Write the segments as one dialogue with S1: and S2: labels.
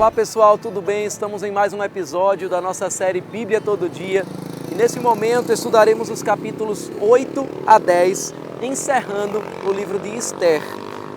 S1: Olá pessoal, tudo bem? Estamos em mais um episódio da nossa série Bíblia Todo Dia e nesse momento estudaremos os capítulos 8 a 10, encerrando o livro de Esther.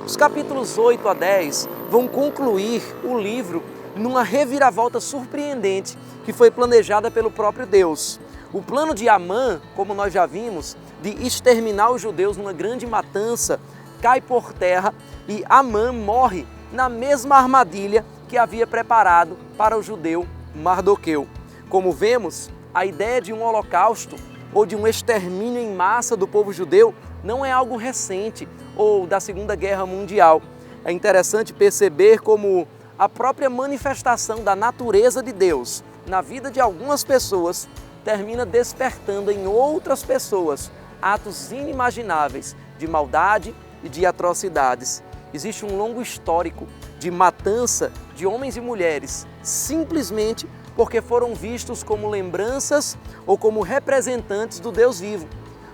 S1: Os capítulos 8 a 10 vão concluir o livro numa reviravolta surpreendente que foi planejada pelo próprio Deus. O plano de Amã, como nós já vimos, de exterminar os judeus numa grande matança, cai por terra e Amã morre na mesma armadilha que havia preparado para o judeu Mardoqueu. Como vemos, a ideia de um holocausto ou de um extermínio em massa do povo judeu não é algo recente ou da Segunda Guerra Mundial. É interessante perceber como a própria manifestação da natureza de Deus na vida de algumas pessoas termina despertando em outras pessoas atos inimagináveis de maldade e de atrocidades. Existe um longo histórico de matança de homens e mulheres, simplesmente porque foram vistos como lembranças ou como representantes do Deus vivo.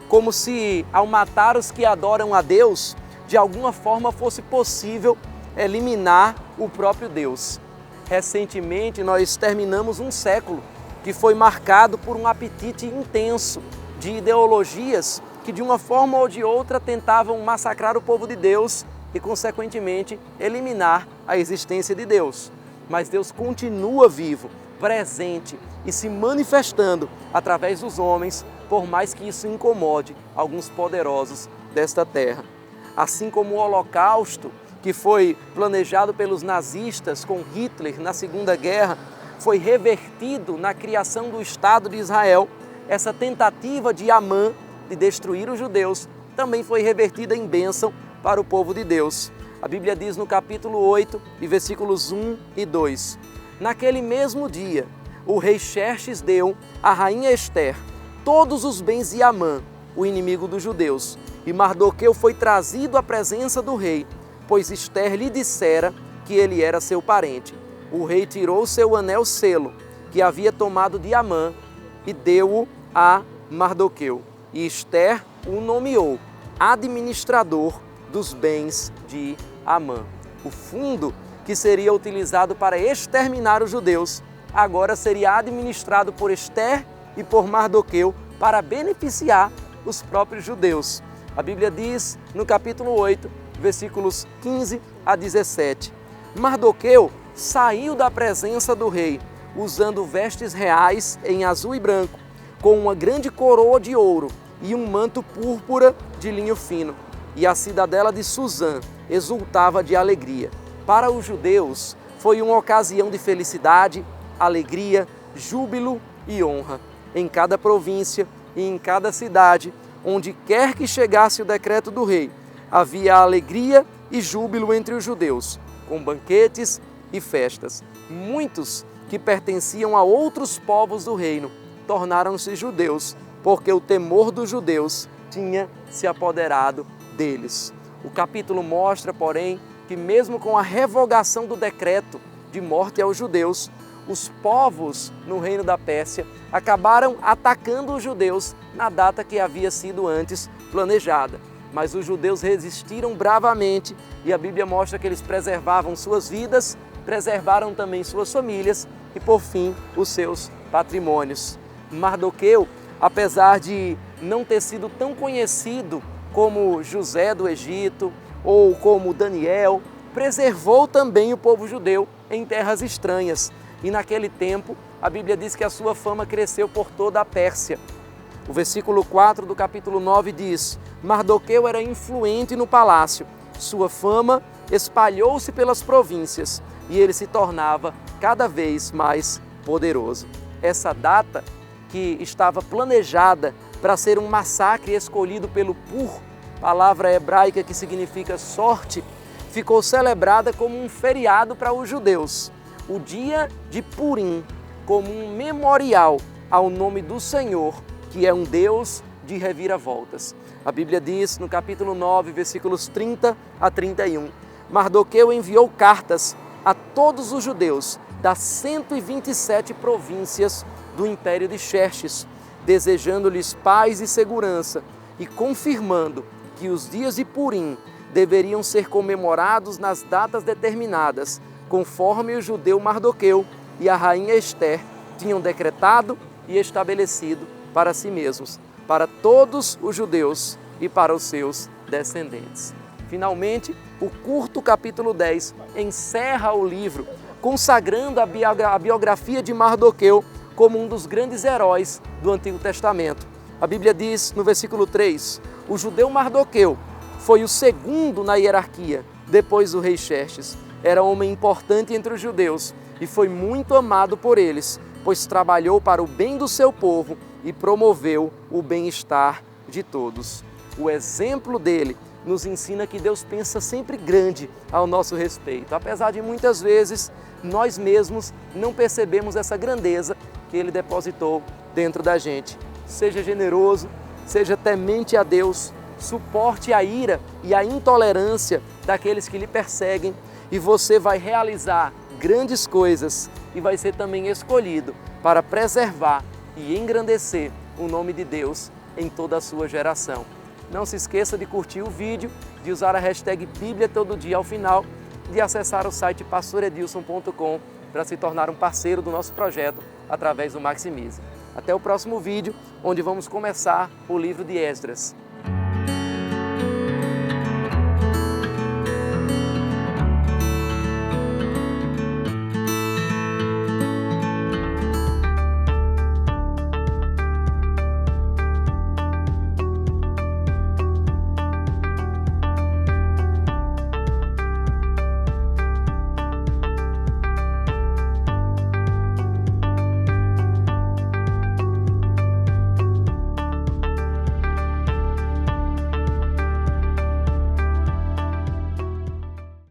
S1: Como se, ao matar os que adoram a Deus, de alguma forma fosse possível eliminar o próprio Deus. Recentemente, nós terminamos um século que foi marcado por um apetite intenso de ideologias que, de uma forma ou de outra, tentavam massacrar o povo de Deus e, consequentemente, eliminar a existência de Deus. Mas Deus continua vivo, presente e se manifestando através dos homens, por mais que isso incomode alguns poderosos desta terra. Assim como o Holocausto, que foi planejado pelos nazistas com Hitler na Segunda Guerra, foi revertido na criação do Estado de Israel, essa tentativa de Amã de destruir os judeus também foi revertida em bênção para o povo de Deus. A Bíblia diz no capítulo 8, e versículos 1 e 2: Naquele mesmo dia, o rei Xerxes deu à rainha Esther todos os bens de Amã, o inimigo dos judeus, e Mardoqueu foi trazido à presença do rei, pois Esther lhe dissera que ele era seu parente. O rei tirou seu anel selo, que havia tomado de Amã, e deu-o a Mardoqueu. E Esther o nomeou administrador dos bens de Amã. O fundo que seria utilizado para exterminar os judeus, agora seria administrado por Esther e por Mardoqueu para beneficiar os próprios judeus. A Bíblia diz no capítulo 8, versículos 15 a 17: Mardoqueu saiu da presença do rei, usando vestes reais em azul e branco, com uma grande coroa de ouro e um manto púrpura de linho fino. E a cidadela de Suzã exultava de alegria. Para os judeus, foi uma ocasião de felicidade, alegria, júbilo e honra. Em cada província e em cada cidade, onde quer que chegasse o decreto do rei, havia alegria e júbilo entre os judeus, com banquetes e festas. Muitos que pertenciam a outros povos do reino tornaram-se judeus, porque o temor dos judeus tinha se apoderado deles. O capítulo mostra, porém, que mesmo com a revogação do decreto de morte aos judeus, os povos no reino da Pérsia acabaram atacando os judeus na data que havia sido antes planejada. Mas os judeus resistiram bravamente e a Bíblia mostra que eles preservavam suas vidas, preservaram também suas famílias e, por fim, os seus patrimônios. Mardoqueu, apesar de não ter sido tão conhecido como José do Egito ou como Daniel, preservou também o povo judeu em terras estranhas. E naquele tempo, a Bíblia diz que a sua fama cresceu por toda a Pérsia. O versículo 4 do capítulo 9 diz: Mardoqueu era influente no palácio, sua fama espalhou-se pelas províncias e ele se tornava cada vez mais poderoso. Essa data, que estava planejada para ser um massacre escolhido pelo Pur, palavra hebraica que significa sorte, ficou celebrada como um feriado para os judeus. O dia de Purim, como um memorial ao nome do Senhor, que é um Deus de reviravoltas. A Bíblia diz no capítulo 9, versículos 30 a 31, Mardoqueu enviou cartas a todos os judeus das 127 províncias do império de Xerxes, desejando-lhes paz e segurança e confirmando que os dias de Purim deveriam ser comemorados nas datas determinadas, conforme o judeu Mardoqueu e a rainha Ester tinham decretado e estabelecido para si mesmos, para todos os judeus e para os seus descendentes. Finalmente, o curto capítulo 10 encerra o livro, consagrando a biografia de Mardoqueu como um dos grandes heróis do Antigo Testamento. A Bíblia diz no versículo 3, o judeu Mardoqueu foi o segundo na hierarquia, depois do rei Xerxes. Era homem importante entre os judeus e foi muito amado por eles, pois trabalhou para o bem do seu povo e promoveu o bem-estar de todos. O exemplo dele nos ensina que Deus pensa sempre grande ao nosso respeito, apesar de muitas vezes nós mesmos não percebemos essa grandeza que Ele depositou dentro da gente. Seja generoso, seja temente a Deus, suporte a ira e a intolerância daqueles que lhe perseguem e você vai realizar grandes coisas e vai ser também escolhido para preservar e engrandecer o nome de Deus em toda a sua geração. Não se esqueça de curtir o vídeo, de usar a hashtag Bíblia Todo Dia ao final, de acessar o site pastoredilson.com para se tornar um parceiro do nosso projeto através do Maximize. Até o próximo vídeo, onde vamos começar o livro de Esdras.